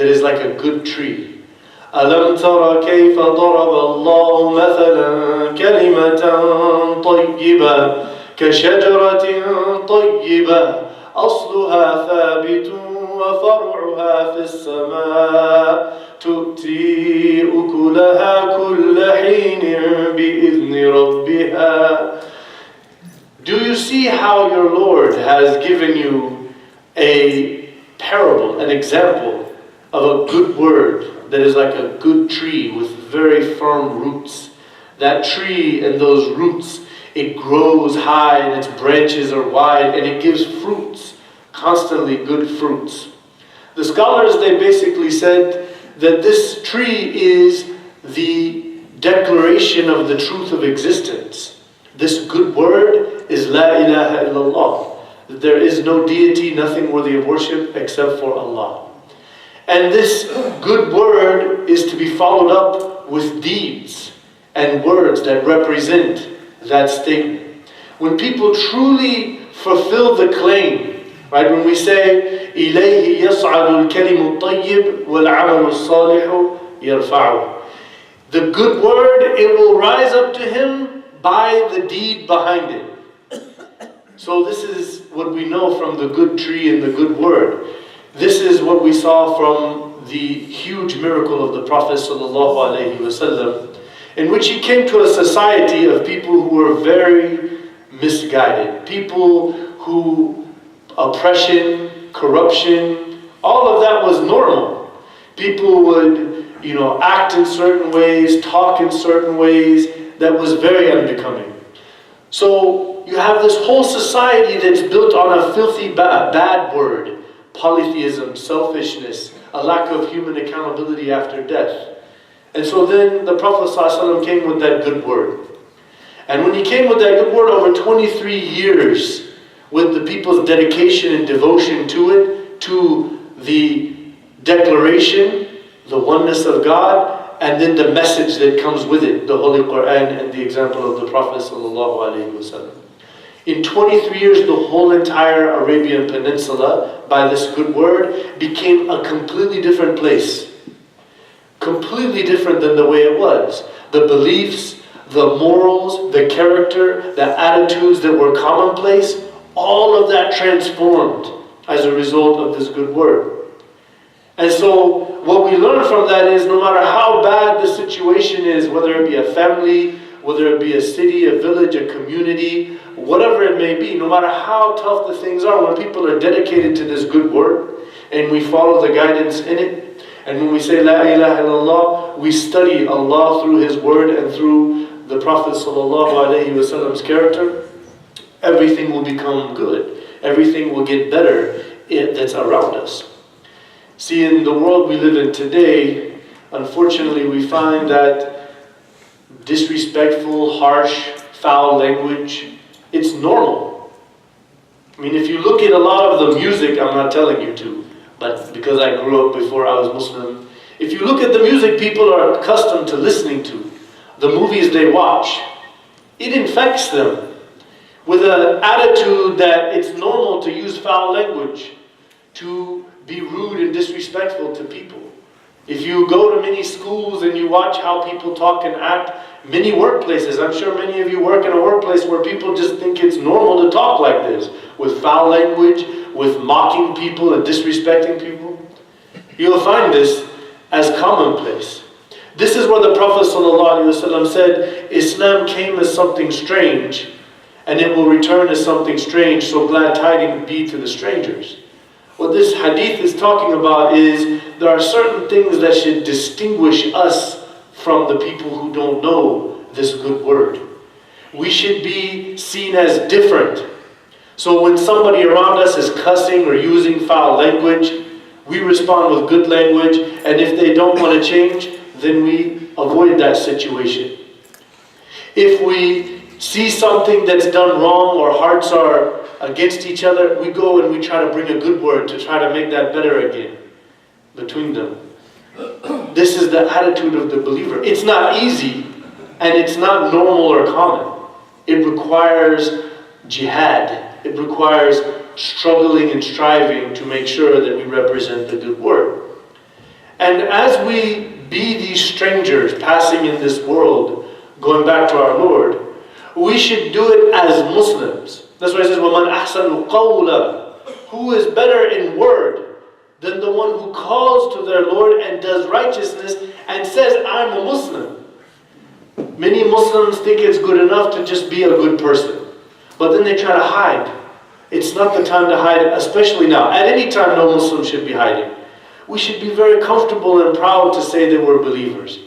that is like a good tree. أَلَمْ تَرَ كَيْفَ ضَرَبَ اللَّهُ مَثَلًا كَلِمَةً طَيِّبَةً كَشَجَرَةٍ طَيِّبَةٍ أَصْلُهَا ثَابِتٌ وَفَرْعُهَا فِي السَّمَاءِ تُؤْتِي أُكُلَهَا كُلَّ حِينٍ بِإِذْنِ رَبِّهَا. Do you see how your Lord has given you a parable, an example of a good word that is like a good tree with very firm roots? That tree and those roots, it grows high and its branches are wide and it gives fruits, constantly good fruits. The scholars, they basically said that this tree is the declaration of the truth of existence. This good word is La ilaha illallah. There is no deity, nothing worthy of worship except for Allah. And this good word is to be followed up with deeds and words that represent that statement. When people truly fulfill the claim, right? When we say, إِلَيْهِ يَصْعَدُ الْكَلِمُ الطَّيِّبُ وَالْعَمَلُ الصَّالِحُ يَرْفَعُهُ. The good word, it will rise up to him by the deed behind it. So this is what we know from the good tree and the good word. This is what we saw from the huge miracle of the Prophet ﷺ, in which he came to a society of people who were very misguided. People who, oppression, corruption, all of that was normal. People would, act in certain ways, talk in certain ways. That was very unbecoming. So you have this whole society that's built on a filthy bad word. Polytheism, selfishness, a lack of human accountability after death. And so then the Prophet ﷺ came with that good word. And when he came with that good word over 23 years, with the people's dedication and devotion to it, to the declaration, the oneness of God, and then the message that comes with it, the Holy Quran and the example of the Prophet ﷺ. In 23 years, the whole entire Arabian Peninsula, by this good word, became a completely different place. Completely different than the way it was. The beliefs, the morals, the character, the attitudes that were commonplace, all of that transformed as a result of this good word. And so what we learn from that is no matter how bad the situation is, whether it be a family, whether it be a city, a village, a community, whatever it may be, no matter how tough the things are, when people are dedicated to this good word and we follow the guidance in it, and when we say La ilaha illallah, we study Allah through His word and through the Prophet ﷺ's character, everything will become good. Everything will get better that's around us. See, in the world we live in today, unfortunately we find that disrespectful, harsh, foul language, it's normal. I mean, if you look at a lot of the music, I'm not telling you to, but because I grew up before I was Muslim, if you look at the music people are accustomed to listening to, the movies they watch, it infects them with an attitude that it's normal to use foul language, to be rude and disrespectful to people. If you go to many schools and you watch how people talk and act, many workplaces, I'm sure many of you work in a workplace where people just think it's normal to talk like this, with foul language, with mocking people and disrespecting people. You'll find this as commonplace. This is where the Prophet ﷺ said, Islam came as something strange, and it will return as something strange, so glad tidings be to the strangers. What this hadith is talking about is there are certain things that should distinguish us from the people who don't know this good word. We should be seen as different. So when somebody around us is cussing or using foul language, we respond with good language, and if they don't want to change, then we avoid that situation. If we see something that's done wrong or hearts are against each other, we go and we try to bring a good word to try to make that better again between them. This is the attitude of the believer. It's not easy and it's not normal or common. It requires jihad. It requires struggling and striving to make sure that we represent the good word. And as we be these strangers passing in this world, going back to our Lord, we should do it as Muslims. That's why it says, وَمَنْ أَحْسَنُ قَوْلًا. Who is better in word than the one who calls to their Lord and does righteousness and says, I'm a Muslim. Many Muslims think it's good enough to just be a good person. But then they try to hide. It's not the time to hide, especially now. At any time, no Muslim should be hiding. We should be very comfortable and proud to say that we're believers.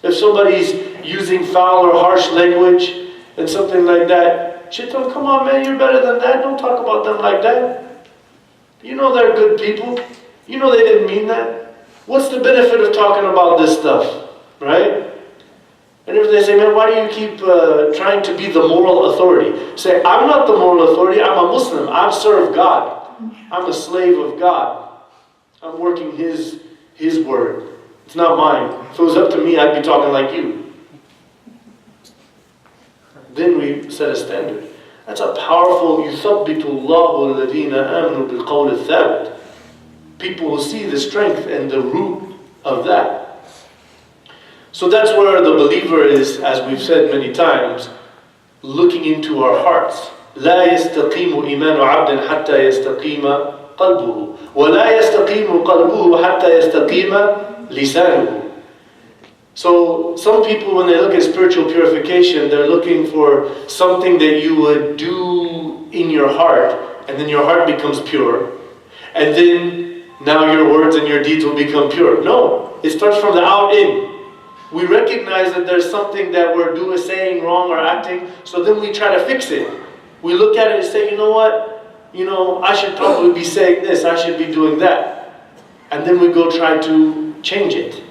If somebody's using foul or harsh language and something like that, should tell them, come on man, you're better than that. Don't talk about them like that. You know they're good people. You know they didn't mean that. What's the benefit of talking about this stuff? Right? And if they say, man, why do you keep trying to be the moral authority? Say, I'm not the moral authority. I'm a Muslim. I serve God. I'm a slave of God. I'm working His word. It's not mine. If it was up to me, I'd be talking like you. Then we set a standard. That's a powerful يُثَبِّتُ اللَّهُ الَّذِينَ آمَنُوا بِالْقَوْلِ الثَّابِتِ. People will see the strength and the root of that. So that's where the believer is, as we've said many times, looking into our hearts. لا يستقيم إيمان عبد حتى يستقيم قلبه ولا يستقيم قلبه حتى يستقيم لسانه. So some people, when they look at spiritual purification, they're looking for something that you would do in your heart, and then your heart becomes pure, and then now your words and your deeds will become pure. No, it starts from the out in. We recognize that there's something that we're doing, saying wrong or acting, so then we try to fix it. We look at it and say, you know what? I should probably be saying this, I should be doing that. And then we go try to change it.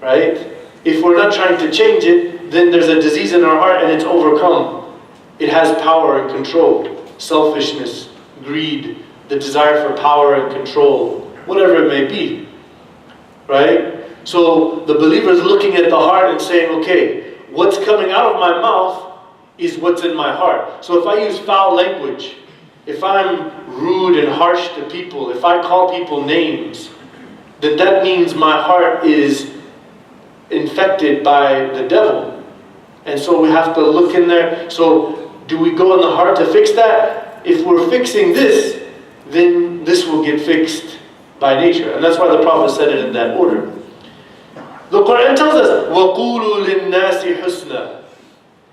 Right? If we're not trying to change it, then there's a disease in our heart and it's overcome. It has power and control. Selfishness, greed, the desire for power and control, whatever it may be. Right? So the believer is looking at the heart and saying, okay, what's coming out of my mouth is what's in my heart. So if I use foul language, if I'm rude and harsh to people, if I call people names, then that means my heart is infected by the devil. And so we have to look in there. So do we go in the heart to fix that? If we're fixing this, then this will get fixed by nature. And that's why the Prophet said it in that order. The Quran tells us, وَقُولُوا لِلنَّاسِ حُسْنًا.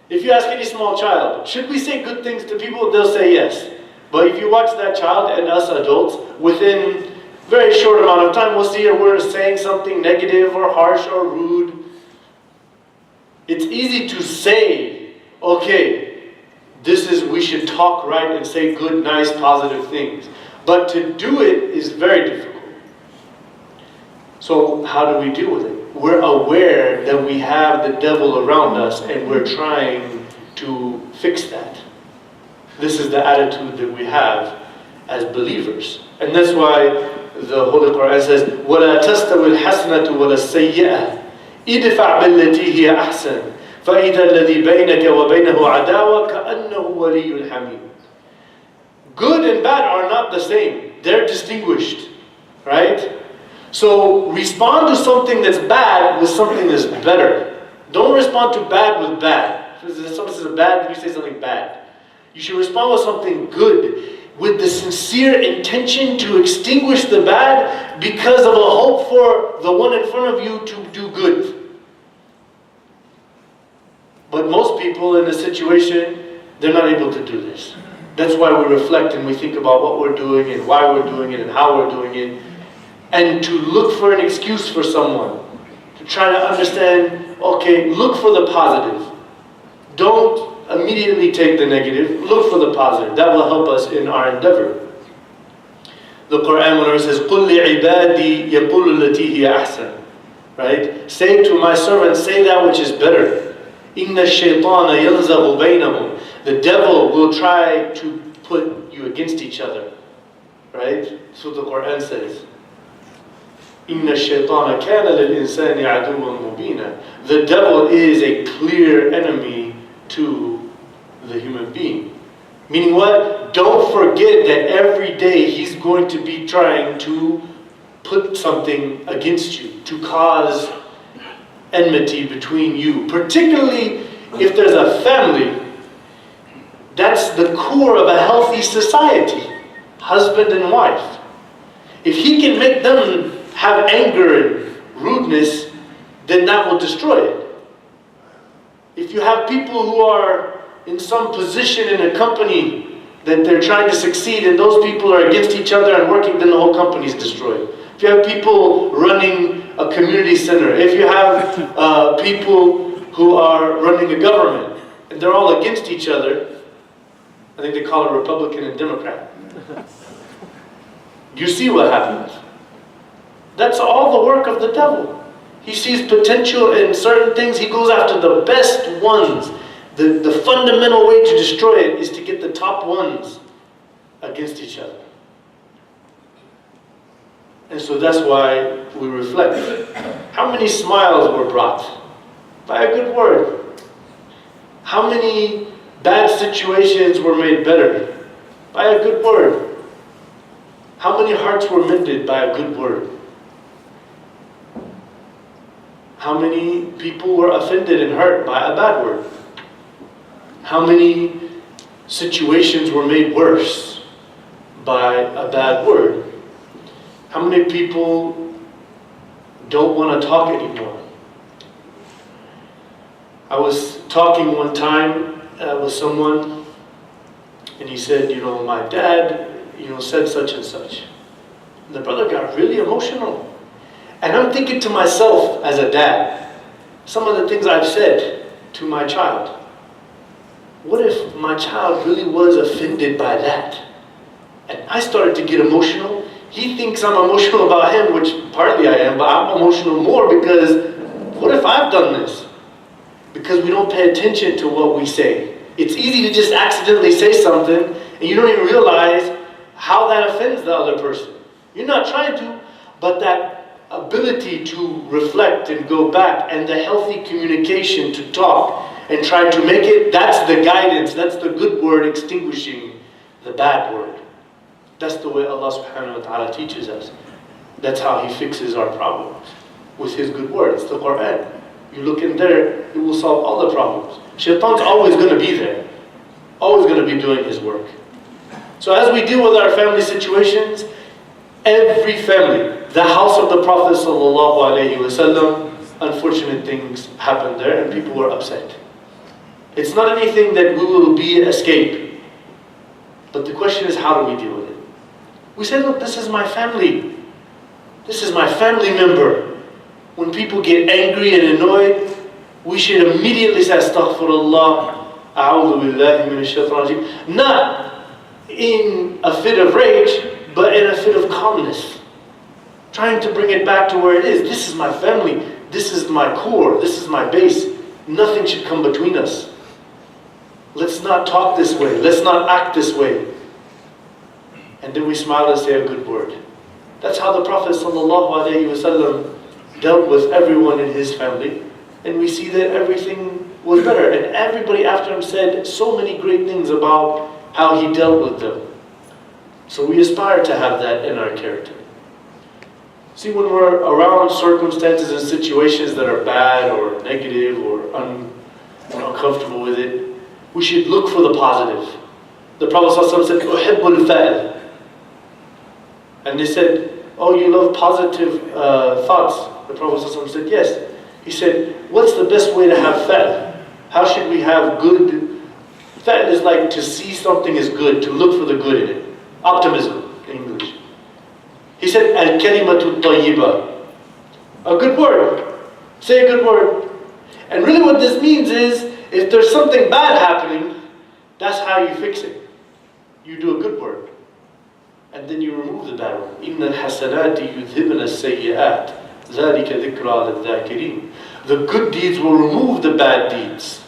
If you ask any small child, should we say good things to people? They'll say yes. But if you watch that child and us adults, within very short amount of time, we'll see a word saying something negative or harsh or rude. It's easy to say, okay, we should talk right and say good, nice, positive things. But to do it is very difficult. So how do we deal with it? We're aware that we have the devil around us and we're trying to fix that. This is the attitude that we have as believers. And that's why the Holy Quran says, وَلَا تَسْتَوِ الْحَسْنَةُ وَلَا السَّيِّئَةُ إِدْفَعْ بِالَّتِي هِيَ أَحْسَنُ فَإِذَا الَّذِي بَيْنَكَ وَبَيْنَهُ عَدَاوَةٌ كَأَنَّهُ وَلِيٌّ حَمِيمٌ. Good and bad are not the same. They're distinguished. Right? So respond to something that's bad with something that's better. Don't respond to bad with bad. If someone says bad, you say something bad. You should respond with something good, with the sincere intention to extinguish the bad because of a hope for the one in front of you to do good. But most people in a situation, they're not able to do this. That's why we reflect and we think about what we're doing and why we're doing it and how we're doing it. And to look for an excuse for someone. To try to understand, okay, look for the positive. Don't immediately take the negative. Look for the positive. That will help us in our endeavor. The Quran, whenever it says, قُلْ لِعِبَادِي يَقُولُ الَّتِي هِيَ أَحْسَنُ. Right? Say to my servants, say that which is better. إِنَّ الشَّيْطَانَ يَلْزَغُ بَيْنَهُم. The devil will try to put you against each other. Right? That's what the Quran says. إِنَّ الشَّيْطَانَ كَانَ لِلْإِنسَانِ عَدُوًّا مُبِينًا. The devil is a clear enemy to the human being. Meaning what? Don't forget that every day he's going to be trying to put something against you, to cause enmity between you, particularly if there's a family. That's the core of a healthy society, husband and wife. If he can make them have anger and rudeness, then that will destroy it. If you have people who are in some position in a company that they're trying to succeed and those people are against each other and working, then the whole company is destroyed. If you have people running a community center, if you have people who are running a government and they're all against each other, I think they call it Republican and Democrat. You see what happens. That's all the work of the devil. He sees potential in certain things. He goes after the best ones. The fundamental way to destroy it is to get the top ones against each other. And so that's why we reflect. How many smiles were brought? By a good word. How many bad situations were made better? By a good word. How many hearts were mended by a good word? How many people were offended and hurt by a bad word? How many situations were made worse by a bad word? How many people don't want to talk anymore? I was talking one time with someone, and he said, my dad, said such and such. And the brother got really emotional. And I'm thinking to myself as a dad, some of the things I've said to my child. What if my child really was offended by that? And I started to get emotional. He thinks I'm emotional about him, which partly I am, but I'm emotional more because what if I've done this? Because we don't pay attention to what we say. It's easy to just accidentally say something and you don't even realize how that offends the other person. You're not trying to, but that ability to reflect and go back and the healthy communication to talk and try to make it, that's the guidance, that's the good word extinguishing the bad word. That's the way Allah subhanahu wa ta'ala teaches us. That's how He fixes our problems, with His good word. It's the Quran. You look in there, it will solve all the problems. Shaitan's always going to be there, always going to be doing his work. So as we deal with our family situations, every family, the house of the Prophet ﷺ, unfortunate things happened there and people were upset. It's not anything that we will be escape. But the question is, how do we deal with it? We say, look, this is my family. This is my family member. When people get angry and annoyed, we should immediately say, Astaghfirullah, A'udhu Billahi Minash Shaitanir Rajeem. Not in a fit of rage, but in a fit of calmness. Trying to bring it back to where it is. This is my family. This is my core. This is my base. Nothing should come between us. Let's not talk this way. Let's not act this way. And then we smile and say a good word. That's how the Prophet ﷺ dealt with everyone in his family. And we see that everything was better. And everybody after him said so many great things about how he dealt with them. So we aspire to have that in our character. See, when we're around circumstances and situations that are bad or negative or uncomfortable with it, we should look for the positive. The Prophet ﷺ said, "Uhibbul fa'il." And they said, "Oh, you love positive thoughts." The Prophet ﷺ said, "Yes." He said, "What's the best way to have fa'il? How should we have good?" Fa'il is like to see something as good, to look for the good in it. Optimism in English. He said, "Al-kalimatu tayyiba." A good word. Say a good word. And really what this means is, if there's something bad happening, that's how you fix it. You do a good word. And then you remove the bad one. إِنَّ الْحَسَنَاتِ يُذْهِبْنَ السَّيِّئَاتِ ذَلِكَ ذِكْرَى لِلذَّاكِرِينَ. The good deeds will remove the bad deeds.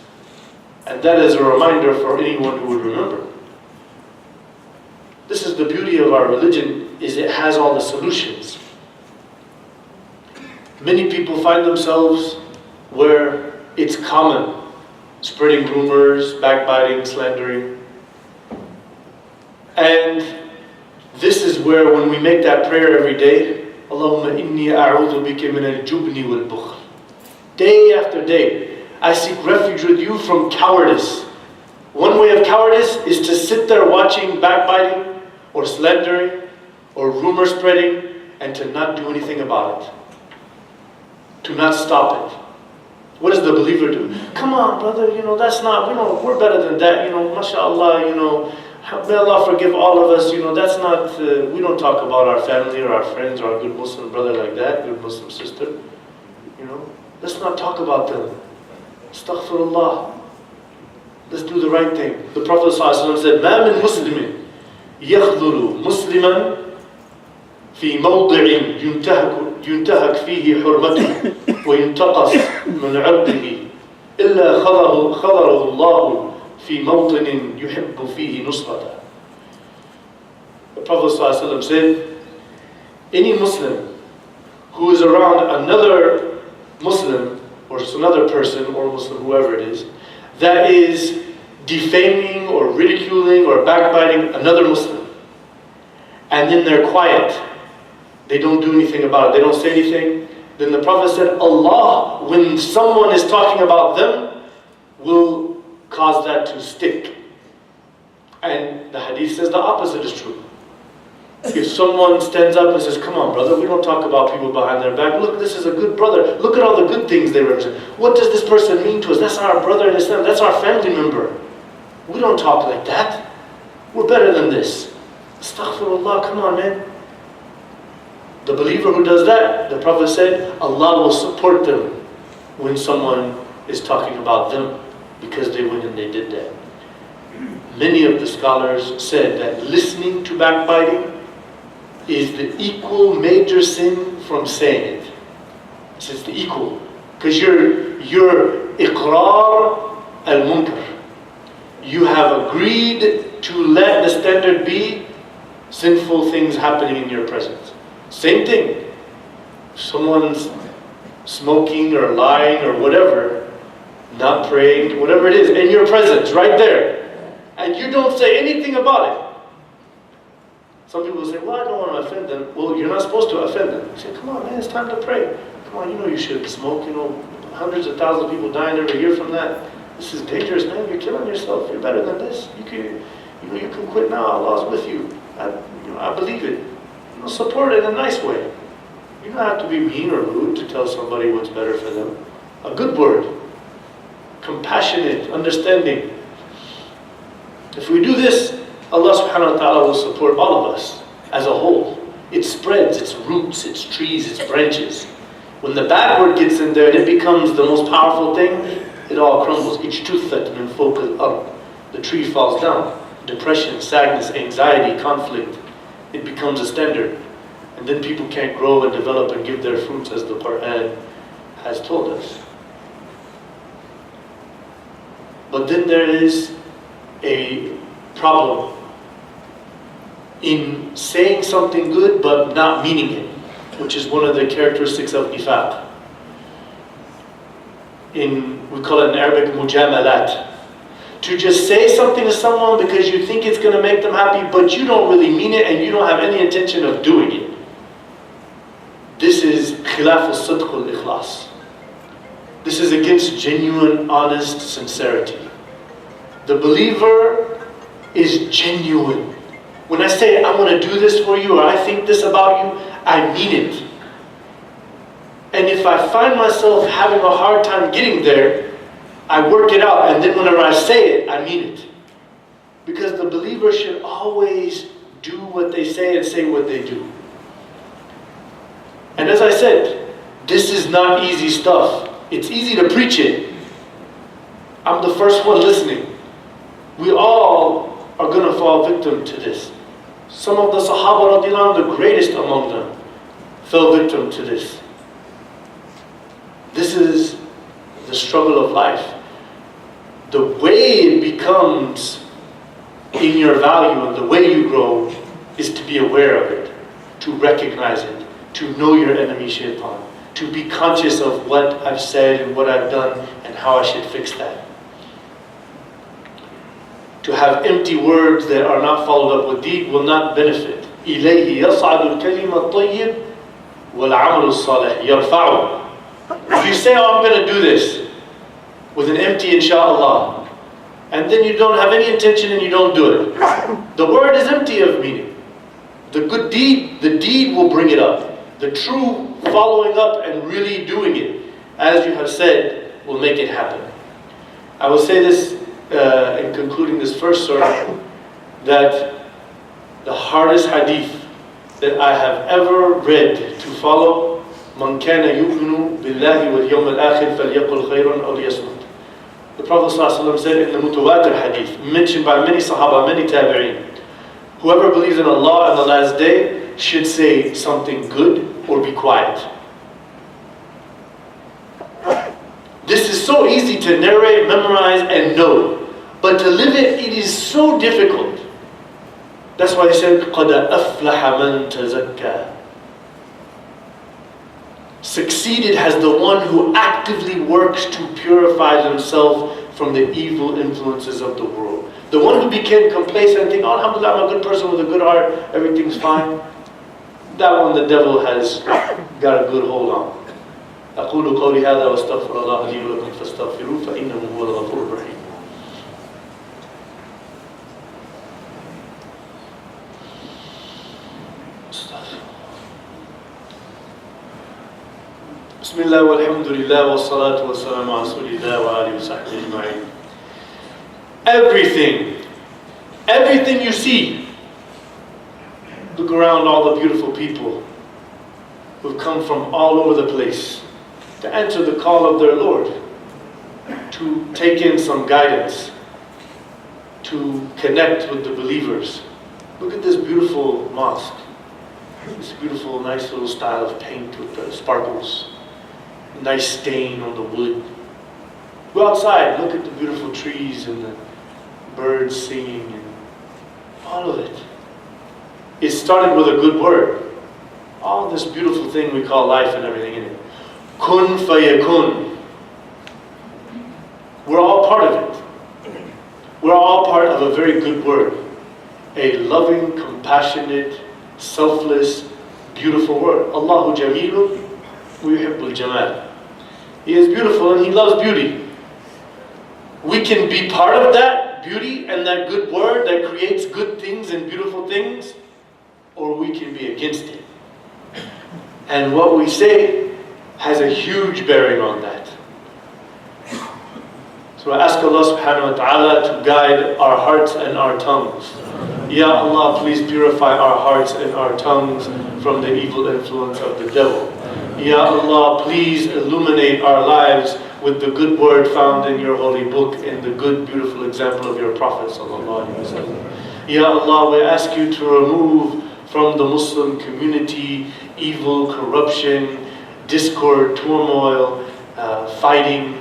And that is a reminder for anyone who would remember. This is the beauty of our religion, is it has all the solutions. Many people find themselves where it's common, spreading rumors, backbiting, slandering. And this is where, when we make that prayer every day, Allahumma inni a'udhu bika min al-jubni wal-bukhl. Day after day, I seek refuge with you from cowardice. One way of cowardice is to sit there watching backbiting or slandering or rumor spreading and to not do anything about it. To not stop it. What does the believer do? Come on, brother, that's not, we're better than that, mashallah, may Allah forgive all of us, that's not, we don't talk about our family or our friends or our good Muslim brother like that, good Muslim sister, let's not talk about them. Astaghfirullah. Let's do the right thing. The Prophet ﷺ said, مَا مِن مُسْلِمٍ يَخْذُلُ مُسْلِمًا فِي مَوْضِعٍ يُنْتَهَكْ فِيهِ حُرْمَتُهُ وَيُنْتَقَصْ مِنْ عِرْضِهِ إِلَّا خَضَرَهُ اللَّهُ فِي مَوْطِنٍ يُحِبُّ فِيهِ نُصْرَةً. The Prophet ﷺ said, any Muslim who is around another Muslim or another person or Muslim, whoever it is, that is defaming or ridiculing or backbiting another Muslim, and then they're quiet, they don't do anything about it, they don't say anything, then the Prophet said, Allah, when someone is talking about them, will cause that to stick. And the hadith says the opposite is true. If someone stands up and says, come on brother, we don't talk about people behind their back. Look, this is a good brother. Look at all the good things they represent. What does this person mean to us? That's our brother in Islam. That's our family member. We don't talk like that. We're better than this. Astaghfirullah, come on man. The believer who does that, the Prophet said, Allah will support them when someone is talking about them because they went and they did that. Many of the scholars said that listening to backbiting is the equal major sin from saying it. It's the equal. Because you're iqrar al-munkar. You have agreed to let the standard be sinful things happening in your presence. Same thing. If someone's smoking or lying or whatever, not praying, whatever it is, in your presence, right there, and you don't say anything about it. Some people say, well, I don't want to offend them. Well, you're not supposed to offend them. You say, come on, man, it's time to pray. Come on, you shouldn't smoke. Hundreds of thousands of people dying every year from that. This is dangerous, man. You're killing yourself. You're better than this. You can quit now. Allah's with you. I believe it. Support it in a nice way. You don't have to be mean or rude to tell somebody what's better for them. A good word. Compassionate, understanding. If we do this, Allah subhanahu wa ta'ala will support all of us as a whole. It spreads, its roots, its trees, its branches. When the bad word gets in there and it becomes the most powerful thing, it all crumbles. Ijtuthat min fawq al-ard. The tree falls down. Depression, sadness, anxiety, conflict. It becomes a standard. And then people can't grow and develop and give their fruits as the Quran has told us. But then there is a problem in saying something good but not meaning it, which is one of the characteristics of nifaq. We call it in Arabic mujamalat. To just say something to someone because you think it's going to make them happy, but you don't really mean it and you don't have any intention of doing it. This is khilaf al-sidq al-ikhlas. This is against genuine, honest sincerity. The believer is genuine. When I say, I want to do this for you, or I think this about you, I mean it. And if I find myself having a hard time getting there, I work it out, and then whenever I say it, I mean it. Because the believer should always do what they say and say what they do. And as I said, this is not easy stuff. It's easy to preach it. I'm the first one listening. We all are going to fall victim to this. Some of the Sahaba radiallahu anhu, the greatest among them, fell victim to this. This is the struggle of life. The way it becomes in your value and the way you grow is to be aware of it, to recognize it, to know your enemy shaitan, to be conscious of what I've said and what I've done and how I should fix that. To have empty words that are not followed up with deed will not benefit. إِلَيْهِ يَصْعَدُ الْكَلِمَ الطَّيِّبُ وَالْعَمَلُ الصَّالِحِ يَرْفَعُ. If you say, oh, I'm going to do this with an empty inshallah, and then you don't have any intention and you don't do it, the word is empty of meaning. The good deed, the deed will bring it up. The true following up and really doing it, as you have said, will make it happen. I will say this in concluding this first surah, that the hardest hadith that I have ever read to follow, مَنْ كَانَ يُؤْمِنُ بِاللَّهِ وَالْيَوْمِ الْآخِرِ فَلْيَقُلْ خَيْرًا أَوْ لِيَصْمُتْ. The Prophet ﷺ said in the Mutawatir hadith, mentioned by many Sahaba, many Tabi'een, whoever believes in Allah and the last day should say something good or be quiet. This is so easy to narrate, memorize, and know. But to live it, it is so difficult. That's why he said, قَدْ أَفْلَحَ مَنْ تَزَكَّى. Succeeded has the one who actively works to purify himself from the evil influences of the world. The one who became complacent and think, oh, alhamdulillah, I'm a good person with a good heart, everything's fine. That one the devil has got a good hold on. أقول قولي هذا واستغفر الله لي ولكم فاستغفروه فإنه هو الغفور الرحيم. بسم الله والحمد لله والصلاة والسلام على رسول الله وآله وصحبه أجمعين. Everything you see, look around all the beautiful people who've come from all over the place to answer the call of their Lord, to take in some guidance, to connect with the believers. Look at this beautiful mosque, this beautiful, nice little style of paint with the sparkles, nice stain on the wood. Go outside, look at the beautiful trees and the birds singing and all of it. It started with a good word. All this beautiful thing we call life and everything in it. Kun fayakun. We're all part of it. We're all part of a very good word. A loving, compassionate, selfless, beautiful word. Allahu jamilun wa yuhibbul jamal. He is beautiful and He loves beauty. We can be part of that beauty and that good word that creates good things and beautiful things, or we can be against it. And what we say has a huge bearing on that. So I ask Allah subhanahu wa ta'ala to guide our hearts and our tongues. Ya Allah, please purify our hearts and our tongues from the evil influence of the devil. Ya Allah, please illuminate our lives with the good word found in your holy book and the good, beautiful example of your Prophet sallallahu alaihi wasallam. Ya Allah, we ask you to remove from the Muslim community evil, corruption, discord, turmoil, fighting.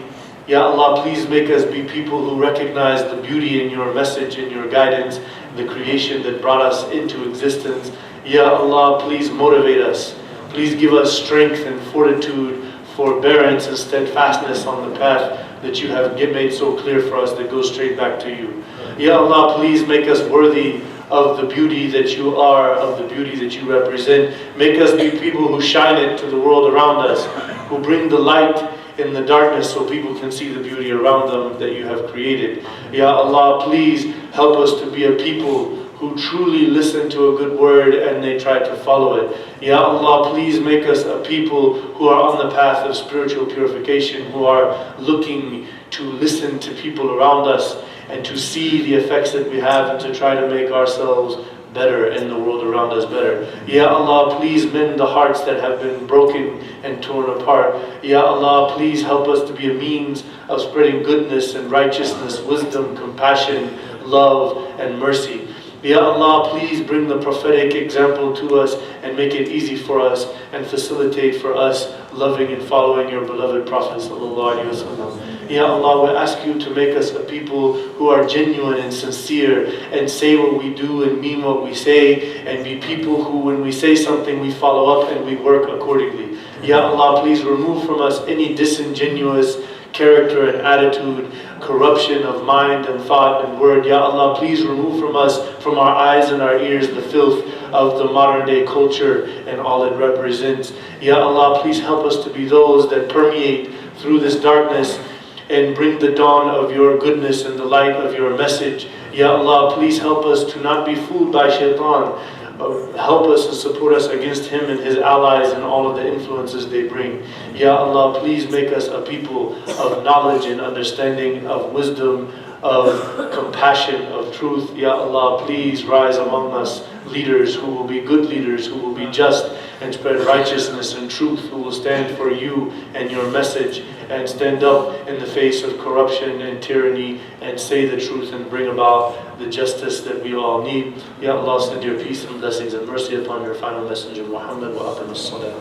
Ya Allah, please make us be people who recognize the beauty in your message and your guidance, the creation that brought us into existence. Ya Allah, please motivate us. Please give us strength and fortitude, forbearance and steadfastness on the path that you have made so clear for us that goes straight back to you. Ya Allah, please make us worthy of the beauty that you are, of the beauty that you represent. Make us be people who shine it to the world around us, who bring the light in the darkness so people can see the beauty around them that you have created. Ya Allah, please help us to be a people who truly listen to a good word and they try to follow it. Ya Allah, please make us a people who are on the path of spiritual purification, who are looking to listen to people around us and to see the effects that we have and to try to make ourselves better and the world around us better. Ya Allah, please mend the hearts that have been broken and torn apart. Ya Allah, please help us to be a means of spreading goodness and righteousness, wisdom, compassion, love, and mercy. Ya Allah, please bring the prophetic example to us and make it easy for us and facilitate for us loving and following your beloved Prophet sallallahu alaihi wasallam. Ya Allah, we ask you to make us a people who are genuine and sincere and say what we do and mean what we say, and be people who, when we say something, we follow up and we work accordingly. Ya Allah, please remove from us any disingenuous character and attitude, corruption of mind and thought and word. Ya Allah, please remove from us, from our eyes and our ears, the filth of the modern day culture and all it represents. Ya Allah, please help us to be those that permeate through this darkness and bring the dawn of your goodness and the light of your message. Ya Allah, please help us to not be fooled by shaitan. Help us and support us against him and his allies and all of the influences they bring. Ya Allah, please make us a people of knowledge and understanding, of wisdom, of compassion, of truth. Ya Allah, please rise among us leaders who will be good leaders, who will be just and spread righteousness and truth, who will stand for you and your message and stand up in the face of corruption and tyranny and say the truth and bring about the justice that we all need. Ya Allah, send your peace and blessings and mercy upon your final messenger Muhammad wa aqim as-salam.